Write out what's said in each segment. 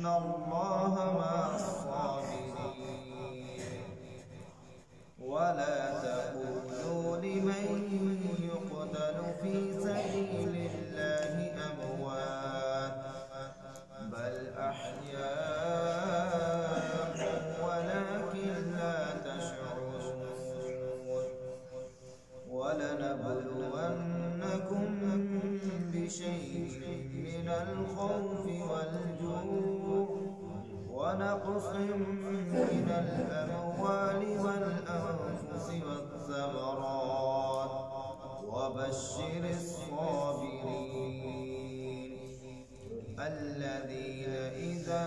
الله مع الصابرين ولا تقولوا لمن يقتل في سبيل الله أموات بل أحياء ولكن لا تشعرون ولنبلونكم بشيء من الخوف والجوع ونقص من الأموال والأنفس والثمرات وبشر الصابرين الذين إذا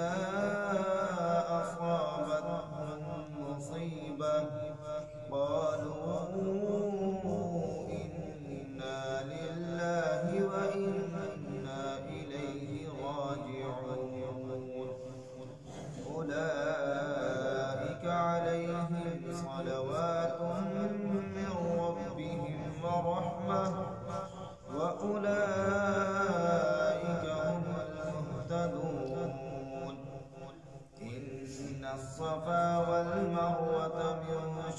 أصابتهم مصيبة قالوا إنا لله وإنا إليه راجعون أولئك عليهم صلوات من ربهم ورحمة وأولئك هم المهتدون إن الصفا والمروة من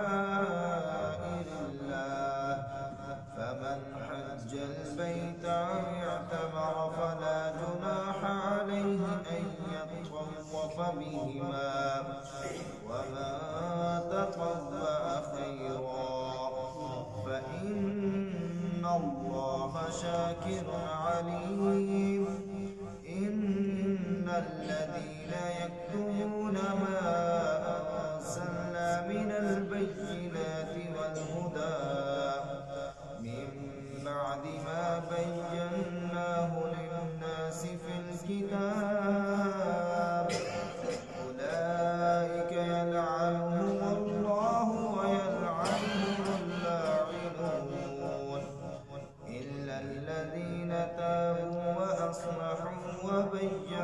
شعائر الله فمن حج البيت أو اعتمر فلا جناح عليه أن يطوف بهما ومن تطوع خيرا فإن الله شاكر عليم إن الذين يكتمون ما أرسلنا من البينات والهدى من بعد ما بيناه للناس في الكتاب أولئك يلعنهم الله ويلعنهم اللاعنون إلا الذين تابوا وأصلحوا وبينوا